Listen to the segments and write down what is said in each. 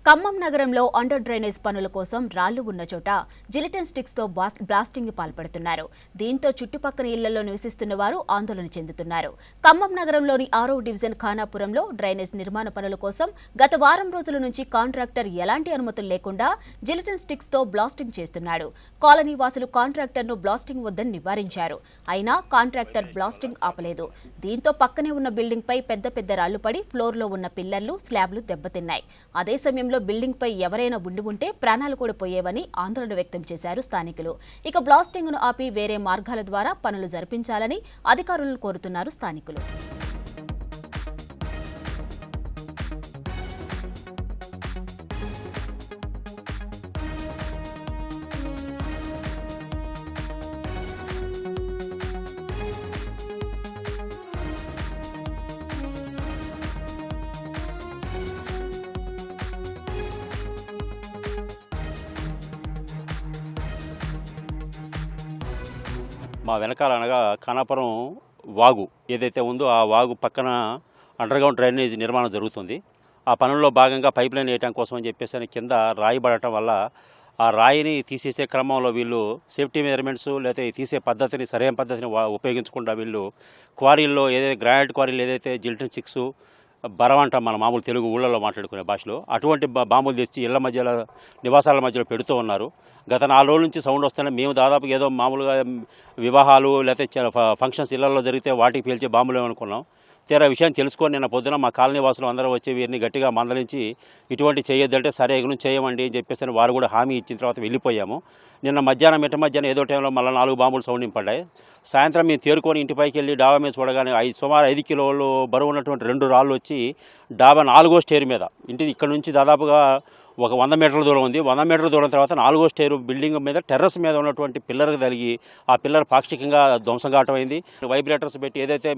ఖమ్మం నగరంలో under drainage పనుల కోసం రాళ్లు ఉన్న చోట జిలిటిన్ స్టిక్స్ తో బ్లాస్టింగ్ పాల్పడుతున్నారు. దీంతో చుట్టుపక్కల ఇళ్లలో నివసిస్తున్న వారు ఆందోళన చెందుతున్నారు. ఖమ్మం నగరంలోని 6వ డివిజన్ ఖానాపురంలో డ్రైనేజ్ నిర్మాణ పనుల కోసం గత వారం రోజుల నుంచి కాంట్రాక్టర్ ఎలాంటి అనుమతులు లేకుండా జిలిటిన్ స్టిక్స్ తో బ్లాస్టింగ్ చేస్తున్నాడు. కాలనీ వాసులు కాంట్రాక్టర్ను బ్లాస్టింగ్ వద్దని నివారించారు. అయినా కాంట్రాక్టర్ బ్లాస్టింగ్ ఆపలేదు. దీంతో పక్కనే ఉన్న బిల్డింగ్ పై పెద్ద పెద్ద రాళ్లు పడి ఫ్లోర్లో ఉన్న పిల్లర్లు, స్లాబ్లు దెబ్బతిన్నాయి. అదే సమయంలో బిల్డింగ్ పై ఎవరైనా ఉంటే ప్రాణాలు కూడా పోయేవని ఆందోళన వ్యక్తం చేశారు స్థానికులు. ఇక బ్లాస్టింగ్ ను ఆపి వేరే మార్గాల ద్వారా పనులు జరిపించాలని అధికారులను కోరుతున్నారు స్థానికులు. మా వెనకాల అనగా ఖానాపురం వాగు ఏదైతే ఉందో ఆ వాగు పక్కన అండర్గ్రౌండ్ డ్రైనేజ్ నిర్మాణం జరుగుతుంది. ఆ పనుల్లో భాగంగా పైప్ లైన్ వేయడం కోసం అని చెప్పేసి కింద రాయి పడటం వల్ల ఆ రాయిని తీసేసే క్రమంలో వీళ్ళు సేఫ్టీ మెజర్మెంట్స్ లేకపోతే తీసే పద్ధతిని సరైన పద్ధతిని ఉపయోగించకుండా వీళ్ళు క్వారీల్లో ఏదైతే గ్రానైట్ క్వారీలు ఏదైతే జిలిటిన్ స్టిక్స్ బరం అంటాం మన మామూలు తెలుగు ఊళ్ళలో మాట్లాడుకునే భాషలో అటువంటి బాంబులు తెచ్చి ఇళ్ల మధ్యలో నివాసాల మధ్యలో పెడుతూ ఉన్నారు. గత 4 రోజుల నుంచి సౌండ్ వస్తేనే మేము దాదాపు ఏదో మామూలుగా వివాహాలు లేకపోతే ఫంక్షన్స్ ఇళ్లలో జరిగితే వాటికి పేల్చే బాంబులు అనుకున్నాం. తీరా విషయం తెలుసుకొని నిన్న పొద్దున మా కాలనీ వాసులు అందరూ వచ్చి వీరిని గట్టిగా మందలించి ఇటువంటి చేయొద్దంటే సరే ఎగురు చేయమండి అని చెప్పేసి వారు కూడా హామీ ఇచ్చిన తర్వాత వెళ్ళిపోయాము. నిన్న మధ్యాహ్నం ఏదో టైంలో మళ్ళీ 4 బాంబులు సౌండ్ పడ్డాయి. సాయంత్రం మేము తేరుకొని ఇంటిపైకి వెళ్ళి డాబా మీద చూడగానే సుమారు 5 కిలోలు బరువు ఉన్నటువంటి 2 రాళ్ళు వచ్చి డాబా 4వ స్టేర్ మీద ఇంటి ఇక్కడ నుంచి దాదాపుగా ఒక 100 మీటర్ల దూరం ఉంది. 100 మీటర్ల దూరం తర్వాత 4వ స్టేరు బిల్డింగ్ మీద టెర్రస్ మీద ఉన్నటువంటి పిల్లర్కి తగిలి ఆ పిల్లర్ పాక్షికంగా ధ్వంసం కావటం అయింది. వైబ్రేటర్స్ పెట్టి ఏదైతే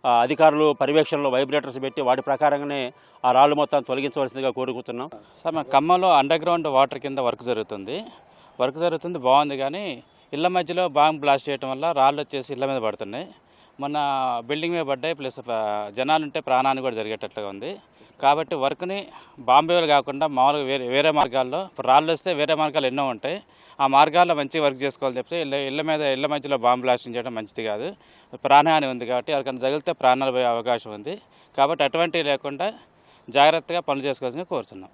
అధికారులు పర్యవేక్షణలో వైబ్రేటర్స్ పెట్టి వాటి ప్రకారంగానే ఆ రాళ్ళు మొత్తం తొలగించవలసిందిగా కోరుకుంటున్నాం. సార్ మన ఖమ్మంలో అండర్ గ్రౌండ్ వాటర్ కింద వర్క్ జరుగుతుంది బాగుంది. కానీ ఇళ్ల మధ్యలో బాంబు బ్లాస్ట్ చేయడం వల్ల రాళ్ళు వచ్చేసి ఇళ్ల మీద పడుతున్నాయి. మొన్న బిల్డింగ్ మీద పడ్డాయి, ప్లస్ జనాలుంటే ప్రాణాన్ని కూడా జరిగేటట్లుగా ఉంది. కాబట్టి వర్క్ని బాంబేలు కాకుండా మామూలుగా వేరే మార్గాల్లో రాళ్ళు వస్తే వేరే మార్గాలు ఎన్నో ఉంటాయి. ఆ మార్గాల్లో మంచి వర్క్ చేసుకోవాలని చెప్తే ఇళ్ల మధ్యలో బాంబు బ్లాస్టింగ్ చేయడం మంచిది కాదు. ప్రాణహాని ఉంది కాబట్టి ఎవరికైనా తగిలితే ప్రాణాలు పోయే అవకాశం ఉంది. కాబట్టి అటువంటివి లేకుండా జాగ్రత్తగా పనులు చేసుకోవాల్సిందిగా కోరుతున్నాం.